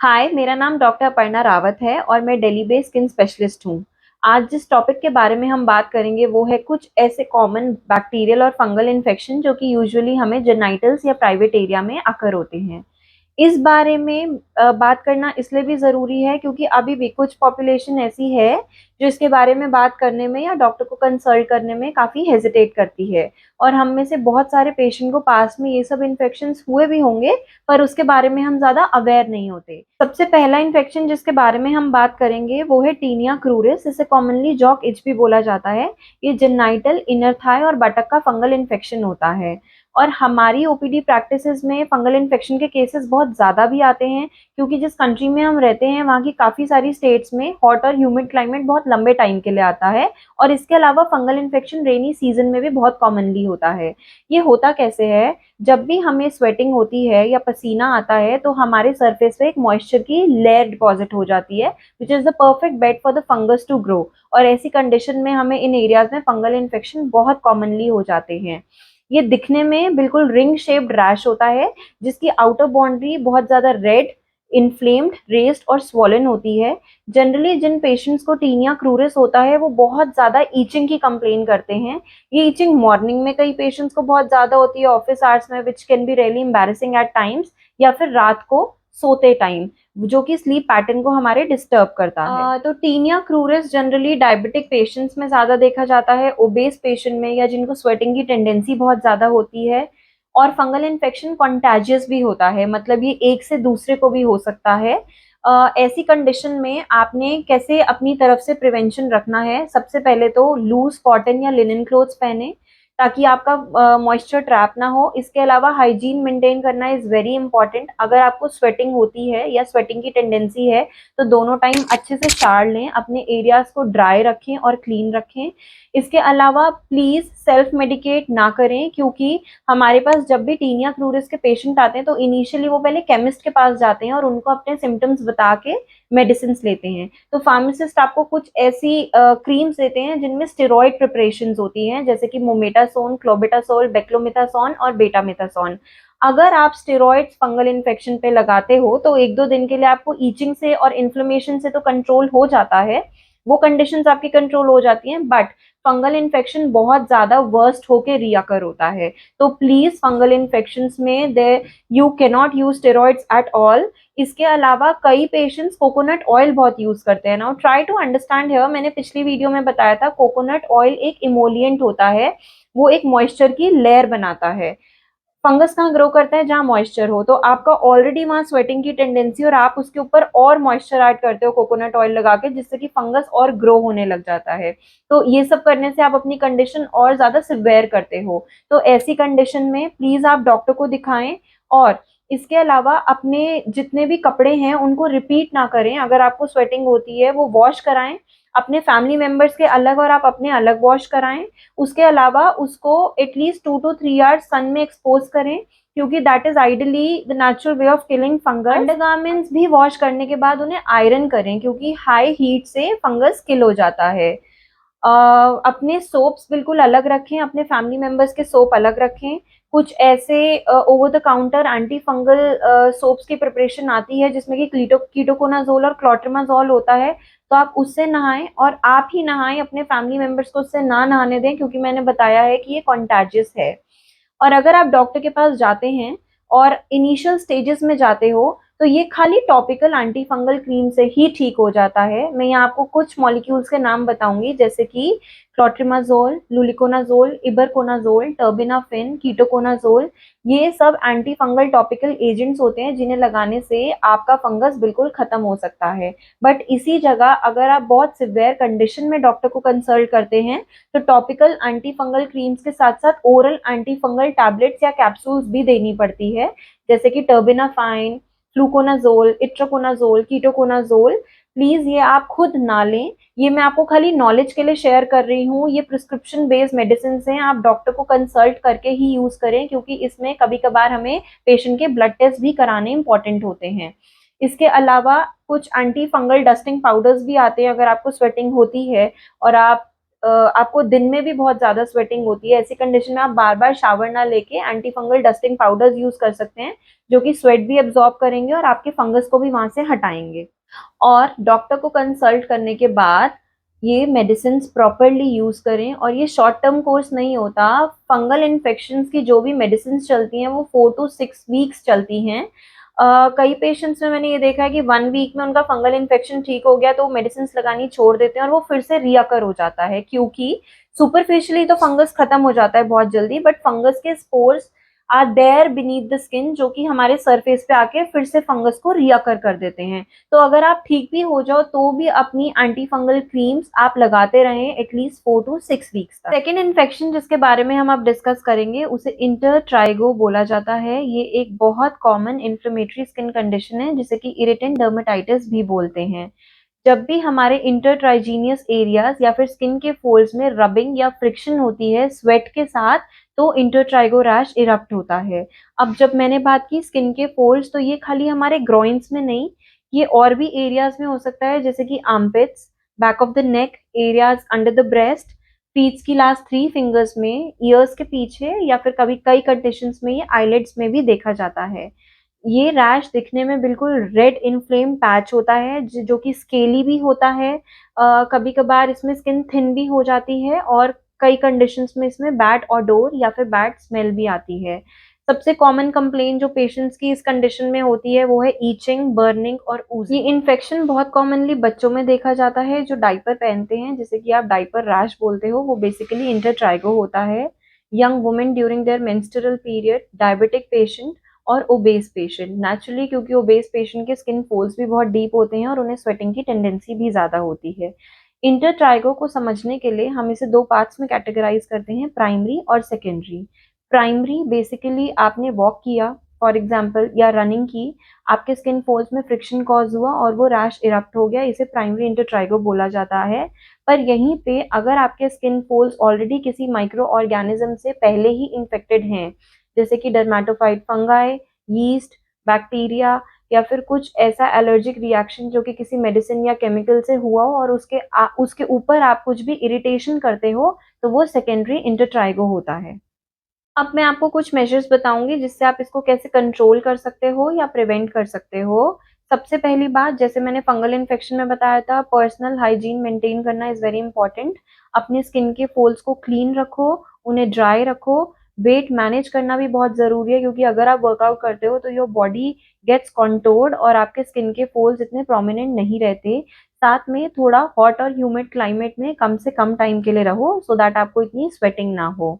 हाय, मेरा नाम डॉक्टर अपर्णा रावत है और मैं दिल्ली बेस्ड स्किन स्पेशलिस्ट हूँ। आज जिस टॉपिक के बारे में हम बात करेंगे वो है कुछ ऐसे कॉमन बैक्टीरियल और फंगल इन्फेक्शन जो कि यूजुअली हमें जेनिटल्स या प्राइवेट एरिया में आकर होते हैं। इस बारे में बात करना इसलिए भी ज़रूरी है क्योंकि अभी भी कुछ पॉपुलेशन ऐसी है जो इसके बारे में बात करने में या डॉक्टर को कंसल्ट करने में काफ़ी हेजिटेट करती है। और हम में से बहुत सारे पेशेंट को पास में ये सब इन्फेक्शंस हुए भी होंगे, पर उसके बारे में हम ज़्यादा अवेयर नहीं होते। सबसे पहला इन्फेक्शन जिसके बारे में हम बात करेंगे वो है टीनिया क्रूरिस, इसे कॉमनली जॉक इच भी बोला जाता है। ये जेनिटल, इनर थाई और बटक का फंगल इन्फेक्शन होता है। और हमारी ओपीडी प्रैक्टिसेस में फंगल इन्फेक्शन के केसेस बहुत ज़्यादा भी आते हैं क्योंकि जिस कंट्री में हम रहते हैं वहाँ की काफ़ी सारी स्टेट्स में हॉट और ह्यूमिड क्लाइमेट बहुत लंबे टाइम के लिए आता है। और इसके अलावा फंगल इन्फेक्शन रेनी सीजन में भी बहुत कॉमनली होता है। ये होता कैसे है? जब भी हमें स्वेटिंग होती है या पसीना आता है तो हमारे सरफेस पे एक मॉइस्चर की लेयर डिपॉजिट हो जाती है, which is the perfect bed for the fungus to grow. और ऐसी कंडीशन में हमें इन एरियाज में फंगल इन्फेक्शन बहुत कॉमनली हो जाते हैं। ये दिखने में बिल्कुल रिंग शेप्ड रैश होता है जिसकी आउटर बाउंड्री बहुत ज़्यादा रेड, इन्फ्लेम्ड, रेज्ड और स्वॉलन होती है। जनरली जिन पेशेंट्स को टीनिया क्रूरिस होता है वो बहुत ज़्यादा ईचिंग की कंप्लेन करते हैं। ये ईचिंग मॉर्निंग में कई पेशेंट्स को बहुत ज़्यादा होती है, ऑफिस आवर्स में, which can be really embarrassing at times, या फिर रात को सोते टाइम, जो कि स्लीप पैटर्न को हमारे डिस्टर्ब करता है। तो tinea cruris generally diabetic patients में ज़्यादा देखा जाता है, ओबेस पेशेंट में, या जिनको स्वेटिंग की टेंडेंसी बहुत ज़्यादा होती है। और फंगल इन्फेक्शन कॉन्टैजियस भी होता है, मतलब ये एक से दूसरे को भी हो सकता है। ऐसी कंडीशन में आपने कैसे अपनी तरफ से प्रिवेंशन रखना है? सबसे पहले तो लूज कॉटन या लिनन क्लोथ्स पहने ताकि आपका मॉइस्चर ट्रैप ना हो। इसके अलावा हाइजीन मेंटेन करना इज़ वेरी इंपॉर्टेंट। अगर आपको स्वेटिंग होती है या स्वेटिंग की टेंडेंसी है तो दोनों टाइम अच्छे से शावर लें, अपने एरियाज को ड्राई रखें और क्लीन रखें। इसके अलावा प्लीज़ सेल्फ मेडिकेट ना करें क्योंकि हमारे पास जब भी टीनिया क्रूरिस के पेशेंट आते हैं तो इनिशियली वो पहले केमिस्ट के पास जाते हैं और उनको अपने सिम्टम्स बता के मेडिसिन लेते हैं। तो फार्मासिस्ट आपको कुछ ऐसी क्रीम्स देते हैं जिनमें स्टेरॉइड प्रिपरेशंस होती हैं, जैसे कि मोमेटासोन, क्लोबेटासोल, बेक्लोमिथासोन और बेटामिथासोन। अगर आप स्टेरॉइड्स फंगल इन्फेक्शन पे लगाते हो तो एक दो दिन के लिए आपको ईचिंग से और इन्फ्लेमेशन से तो कंट्रोल हो जाता है, वो कंडीशंस आपकी कंट्रोल हो जाती हैं, बट फंगल इन्फेक्शन बहुत ज़्यादा वर्स्ट होके रियाकर होता है। तो प्लीज़ फंगल इन्फेक्शंस में they you can not use steroids at all. इसके अलावा कई पेशेंट्स कोकोनट ऑयल बहुत यूज करते हैं। Now try to understand here, मैंने पिछली वीडियो में बताया था कोकोनट ऑयल एक इमोलिएंट होता है, वो एक मॉइस्चर की लेयर बनाता है। फंगस कहाँ ग्रो करता है? जहाँ मॉइस्चर हो। तो आपका ऑलरेडी वहाँ स्वेटिंग की टेंडेंसी और आप उसके ऊपर और मॉइस्चर ऐड करते हो कोकोनट ऑयल लगा के, जिससे कि फंगस और ग्रो होने लग जाता है। तो ये सब करने से आप अपनी कंडीशन और ज्यादा सिवियर करते हो। तो ऐसी कंडीशन में प्लीज आप डॉक्टर को दिखाएं। और इसके अलावा अपने जितने भी कपड़े हैं उनको रिपीट ना करें। अगर आपको स्वेटिंग होती है वो वॉश कराएं, अपने फैमिली मेंबर्स के अलग और आप अपने अलग वॉश कराएं। उसके अलावा उसको एटलीस्ट 2 to 3 आवर्स सन में एक्सपोज करें क्योंकि that is ideally the natural way of killing fungus. Undergarments भी वॉश करने के बाद उन्हें आयरन करें क्योंकि हाई हीट से फंगस किल हो जाता है। अपने सोप्स बिल्कुल अलग रखें, अपने फैमिली मेंबर्स के सोप अलग रखें। कुछ ऐसे over the counter anti fungal soaps की प्रिपरेशन आती है जिसमें कि कीटोकोनाजोल और क्लोट्रिमाजोल होता है, तो आप उससे नहाएं और आप ही नहाएं, अपने फैमिली मेंबर्स को उससे ना नहाने दें क्योंकि मैंने बताया है कि ये कॉन्टैजियस है। और अगर आप डॉक्टर के पास जाते हैं और इनिशियल स्टेजेस में जाते हो तो ये खाली टॉपिकल एंटी फंगल क्रीम से ही ठीक हो जाता है। मैं यहाँ आपको कुछ मॉलिक्यूल्स के नाम बताऊंगी, जैसे कि clotrimazole, luliconazole, eberconazole, terbinafine, ketoconazole. ये सब एंटी फंगल टॉपिकल एजेंट्स होते हैं जिन्हें लगाने से आपका फंगस बिल्कुल खत्म हो सकता है। बट इसी जगह अगर आप बहुत सिवियर कंडीशन में डॉक्टर को कंसल्ट करते हैं तो टॉपिकल एंटी फंगल क्रीम्स के साथ साथ ओरल एंटी फंगल टैबलेट्स या कैप्सूल्स भी देनी पड़ती है, जैसे कि टर्बिनाफाइन, फ्लूकोनाजोल, इट्रोकोनाजोल, कीटोकोनाजोल। प्लीज ये आप खुद ना लें, ये मैं आपको खाली नॉलेज के लिए शेयर कर रही हूँ। ये प्रिस्क्रिप्शन बेस्ड मेडिसिन हैं, आप डॉक्टर को कंसल्ट करके ही यूज करें क्योंकि इसमें कभी कभार हमें पेशेंट के ब्लड टेस्ट भी कराने इंपॉर्टेंट होते हैं। इसके अलावा कुछ एंटी फंगल डस्टिंग पाउडर्स भी आते हैं अगर आपको स्वेटिंग होती है और आप आपको दिन में भी बहुत ज़्यादा स्वेटिंग होती है, ऐसी कंडीशन में आप बार-बार शावर ना लेके anti fungal dusting powders use कर सकते हैं, जो कि स्वेट भी एब्ज़ॉर्ब करेंगे और आपके फंगस को भी वहाँ से हटाएँगे। और डॉक्टर को कंसल्ट करने के बाद ये मेडिसिन्स प्रॉपरली यूज़ करें, और ये शॉर्ट टर्म कोर्स नहीं होता। फंगल इन्फेक्शंस की जो भी मेडिसिन्स चलती हैं वो 4 टू 6 वीक्स चलती हैं। कई पेशेंट्स में मैंने ये देखा है कि 1 वीक में उनका फंगल इन्फेक्शन ठीक हो गया तो वो मेडिसिन्स लगानी छोड़ देते हैं और वो फिर से रीअकर हो जाता है, क्योंकि सुपरफिशियली तो फंगस खत्म हो जाता है बहुत जल्दी, बट फंगस के spores are there beneath the skin, जो कि हमारे सरफेस पे आके फिर से फंगस को रीअकर कर देते हैं। तो अगर आप ठीक भी हो जाओ तो भी अपनी एंटी फंगल क्रीम्स आप लगाते रहें एटलीस्ट 4 टू 6 वीक्स तक। सेकेंड इन्फेक्शन जिसके बारे में हम अब डिस्कस करेंगे उसे इंटरट्राइगो बोला जाता है। ये एक बहुत कॉमन इन्फ्लेमेटरी स्किन कंडीशन है जिसे कि इरिटेंट डर्मेटाइटिस भी बोलते हैं। जब भी हमारे इंटरट्राइजीनियस एरियाज या फिर स्किन के फोल्ड्स में रबिंग या फ्रिक्शन होती है स्वेट के साथ, तो इंटरट्राइगो रैश इरप्ट होता है। अब जब मैंने बात की स्किन के फोल्ड्स, तो ये खाली हमारे ग्रोइंस में नहीं, ये और भी एरियाज में हो सकता है, जैसे कि armpits, back of the neck, areas under the breast, feets की लास्ट 3 फिंगर्स में, ईयर्स के पीछे, या फिर कभी कई कंडीशंस में ये आईलिड्स में भी देखा जाता है। ये रैश दिखने में बिल्कुल रेड इन्फ्लेम पैच होता है जो कि स्केली भी होता है। कभी कभार इसमें स्किन थिन भी हो जाती है और कई कंडीशंस में इसमें बैड ऑडोर या फिर बैड स्मेल भी आती है। सबसे कॉमन कंप्लेन जो पेशेंट्स की इस कंडीशन में होती है वो है ईचिंग, बर्निंग और ओजिंग। ये इन्फेक्शन बहुत कॉमनली बच्चों में देखा जाता है जो डायपर पहनते हैं, जिसे कि आप डायपर रैश बोलते हो, वो बेसिकली इंटरट्राइगो होता है। Young women during their menstrual period, diabetic patient और ओबेस पेशेंट। नेचुरली क्योंकि ओबेस पेशेंट के स्किन फोल्स भी बहुत डीप होते हैं और उन्हें स्वेटिंग की टेंडेंसी भी ज़्यादा होती है। इंटरट्राइगो को समझने के लिए हम इसे 2 पार्ट्स में कैटेगराइज करते हैं, प्राइमरी और सेकेंडरी। प्राइमरी बेसिकली आपने वॉक किया फॉर एग्जाम्पल या रनिंग की, आपके स्किन फोल्स में फ्रिक्शन कॉज हुआ और वो रैश इरप्ट हो गया, इसे प्राइमरी इंटरट्राइगो बोला जाता है। पर यहीं पे अगर आपके स्किन फोल्स ऑलरेडी किसी माइक्रो ऑर्गेनिज्म से पहले ही इन्फेक्टेड हैं, जैसे कि डर्मेटोफाइट फंगाई, यीस्ट, बैक्टीरिया, या फिर कुछ ऐसा एलर्जिक रिएक्शन जो कि किसी मेडिसिन या केमिकल से हुआ हो और उसके ऊपर आप कुछ भी इरिटेशन करते हो, तो वो सेकेंडरी इंटरट्राइगो होता है। अब मैं आपको कुछ मेजर्स बताऊंगी जिससे आप इसको कैसे कंट्रोल कर सकते हो या प्रिवेंट कर सकते हो। सबसे पहली बात, जैसे मैंने फंगल इन्फेक्शन में बताया था, पर्सनल हाइजीन मेंटेन करना इज वेरी इंपॉर्टेंट। अपने स्किन के फोल्स को क्लीन रखो, उन्हें ड्राई रखो। वेट मैनेज करना भी बहुत जरूरी है, क्योंकि अगर आप वर्कआउट करते हो तो योर बॉडी गेट्स कॉन्टोर्ड और आपके स्किन के फोल्स इतने प्रोमिनेंट नहीं रहते। साथ में थोड़ा हॉट और ह्यूमिड क्लाइमेट में कम से कम टाइम के लिए रहो, सो दैट आपको इतनी स्वेटिंग ना हो।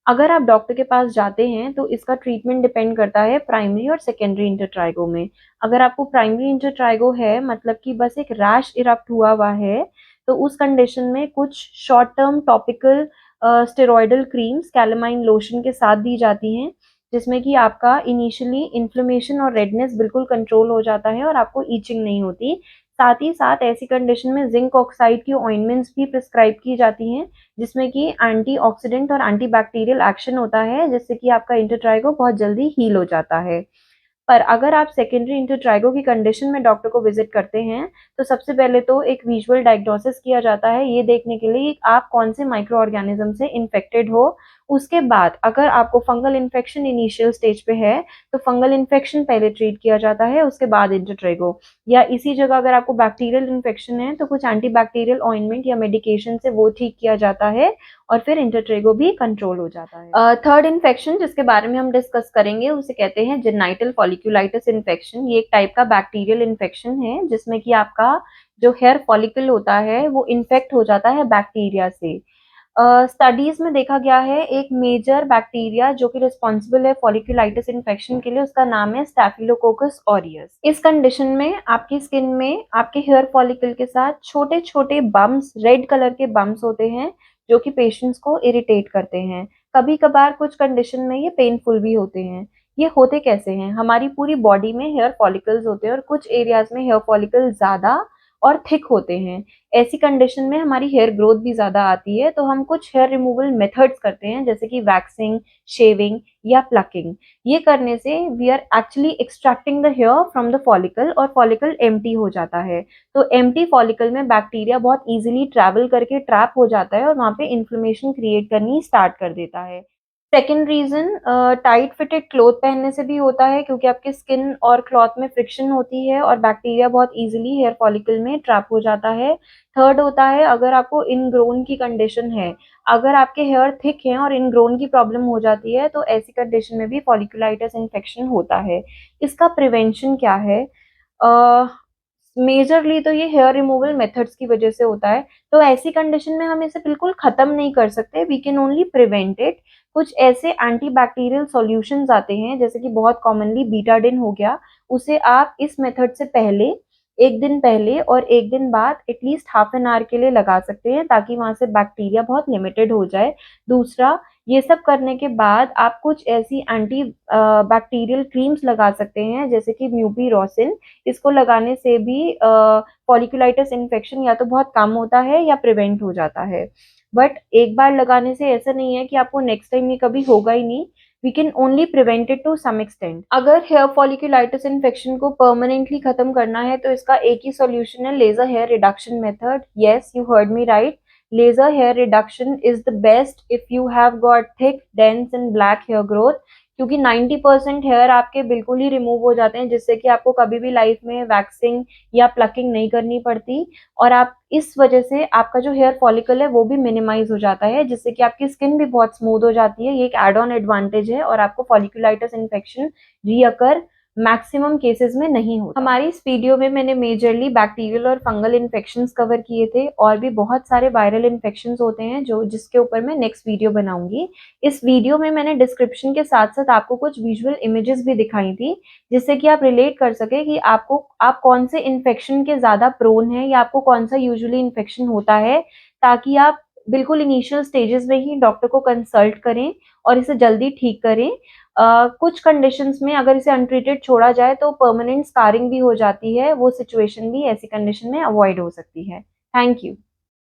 अगर आप डॉक्टर के पास जाते हैं तो इसका ट्रीटमेंट डिपेंड करता है प्राइमरी और सेकेंडरी इंटरट्राइगो में। अगर आपको प्राइमरी इंटरट्राइगो है, मतलब कि बस एक रैश इरप्ट हुआ हुआ है, तो उस कंडीशन में कुछ short term topical steroidal creams calamine lotion के साथ दी जाती हैं, जिसमें कि आपका इनिशियली इन्फ्लेमेशन और रेडनेस बिल्कुल कंट्रोल हो जाता है और आपको ईचिंग नहीं होती। साथ ही साथ ऐसी कंडीशन में जिंक ऑक्साइड की ऑइंटमेंट्स भी प्रिस्क्राइब की जाती हैं, जिसमें कि एंटीऑक्सीडेंट और एंटीबैक्टीरियल एक्शन होता है, जिससे कि आपका इंटरट्राइगो बहुत जल्दी हील हो जाता है। पर अगर आप सेकेंडरी इंटरट्राइगो की कंडीशन में डॉक्टर को विजिट करते हैं, तो सबसे पहले तो एक विजुअल डायग्नोसिस किया जाता है, ये देखने के लिए आप कौन से माइक्रो ऑर्गेनिज्म से इन्फेक्टेड हो। उसके बाद अगर आपको फंगल इन्फेक्शन इनिशियल स्टेज पे है, तो फंगल इन्फेक्शन पहले ट्रीट किया जाता है, उसके बाद इंटरट्राइगो। या इसी जगह अगर आपको बैक्टीरियल इन्फेक्शन है तो कुछ एंटीबैक्टीरियल ऑइंटमेंट या मेडिकेशन से वो ठीक किया जाता है और फिर इंटरट्राइगो भी कंट्रोल हो जाता है। थर्ड इन्फेक्शन जिसके बारे में हम डिस्कस करेंगे उसे कहते हैं जेनाइटल फॉलिकुलाइटिस इन्फेक्शन। ये एक टाइप का बैक्टीरियल इन्फेक्शन है जिसमें कि आपका जो हेयर फॉलिकल होता है वो इन्फेक्ट हो जाता है बैक्टीरिया से। स्टडीज में देखा गया है एक मेजर बैक्टीरिया जो कि रिस्पॉन्सिबल है फॉलिकुलाइटिस इन्फेक्शन के लिए, उसका नाम है स्टैफिलोकोकस ऑरियस। इस कंडीशन में आपकी स्किन में आपके हेयर फॉलिकल के साथ छोटे छोटे बम्स, रेड कलर के बम्स होते हैं जो कि पेशेंट्स को इरिटेट करते हैं। कभी कभार कुछ कंडीशन में ये पेनफुल भी होते हैं। ये होते कैसे हैं? हमारी पूरी बॉडी में हेयर फॉलिकल्स होते हैं और कुछ एरियाज में हेयर फॉलिकल ज्यादा और थिक होते हैं। ऐसी कंडीशन में हमारी हेयर ग्रोथ भी ज़्यादा आती है, तो हम कुछ हेयर रिमूवल मेथड्स करते हैं जैसे कि वैक्सिंग, शेविंग या प्लकिंग। ये करने से we are actually extracting the hair from the follicle और फॉलिकल एम्प्टी हो जाता है। तो एम्प्टी फॉलिकल में बैक्टीरिया बहुत ईजिली ट्रैवल करके ट्रैप हो जाता है और वहाँ पे इन्फ्लेमेशन क्रिएट करनी स्टार्ट कर देता है। Second reason tight fitted cloth पहनने से भी होता है, क्योंकि आपके स्किन और क्लॉथ में फ्रिक्शन होती है और बैक्टीरिया बहुत ईजिली हेयर फॉलिकल में ट्रैप हो जाता है। थर्ड होता है, अगर आपको इनग्रोन की कंडीशन है, अगर आपके हेयर थिक हैं और इनग्रोन की प्रॉब्लम हो जाती है, तो ऐसी कंडीशन में भी फॉलिकुलाइटिस इन्फेक्शन होता है। इसका प्रिवेंशन क्या है? मेजरली तो ये हेयर रिमूवल मेथड्स की वजह से होता है। तो ऐसी कंडीशन में हम इसे बिल्कुल खत्म नहीं कर सकते, we can only prevent it. कुछ ऐसे एंटी बैक्टीरियल सॉल्यूशंस आते हैं, जैसे कि बहुत कॉमनली बीटाडिन हो गया, उसे आप इस मेथड से पहले, एक दिन पहले और एक दिन बाद एटलीस्ट हाफ एन आवर के लिए लगा सकते हैं, ताकि वहां से बैक्टीरिया बहुत लिमिटेड हो जाए। दूसरा, ये सब करने के बाद आप कुछ ऐसी एंटी बैक्टीरियल क्रीम्स लगा सकते हैं, जैसे कि म्यूपिरोसिन। इसको लगाने से भी फॉलिकुलाइटिस इन्फेक्शन या तो बहुत कम होता है या प्रिवेंट हो जाता है। बट एक बार लगाने से ऐसा नहीं है कि आपको नेक्स्ट टाइम ये कभी होगा ही नहीं। We can only prevent it to some extent. अगर हेयर फॉलिकुलाइटिस इन्फेक्शन को परमानेंटली खत्म करना है, तो इसका एक ही सॉल्यूशन है, laser hair reduction method. Yes, you heard me right. Laser hair reduction is the best if you have got thick, dense and black hair growth, क्योंकि 90% हेयर आपके बिल्कुल ही रिमूव हो जाते हैं, जिससे कि आपको कभी भी लाइफ में वैक्सिंग या प्लकिंग नहीं करनी पड़ती। और आप इस वजह से आपका जो हेयर फॉलिकल है वो भी मिनिमाइज हो जाता है, जिससे कि आपकी स्किन भी बहुत स्मूथ हो जाती है। ये एक एड ऑन एडवांटेज है और आपको फॉलिकुलाइटिस इन्फेक्शन रीअकर मैक्सिमम केसेस में नहीं होता। हमारी इस वीडियो में मैंने मेजरली बैक्टीरियल और फंगल इन्फेक्शंस कवर किए थे, और भी बहुत सारे वायरल इन्फेक्शंस होते हैं जो जिसके ऊपर मैं नेक्स्ट वीडियो बनाऊंगी। इस वीडियो में मैंने डिस्क्रिप्शन के साथ साथ आपको कुछ विजुअल इमेजेस भी दिखाई थी, जिससे कि आप रिलेट कर सके कि आप कौन से इन्फेक्शन के ज़्यादा प्रोन है या आपको कौन सा यूजुअली इन्फेक्शन होता है, ताकि आप बिल्कुल इनिशियल स्टेजेस में ही डॉक्टर को कंसल्ट करें और इसे जल्दी ठीक करें। कुछ कंडीशंस में अगर इसे अनट्रीटेड छोड़ा जाए तो परमानेंट स्कारिंग भी हो जाती है, वो सिचुएशन भी ऐसी कंडीशन में अवॉइड हो सकती है। Thank you.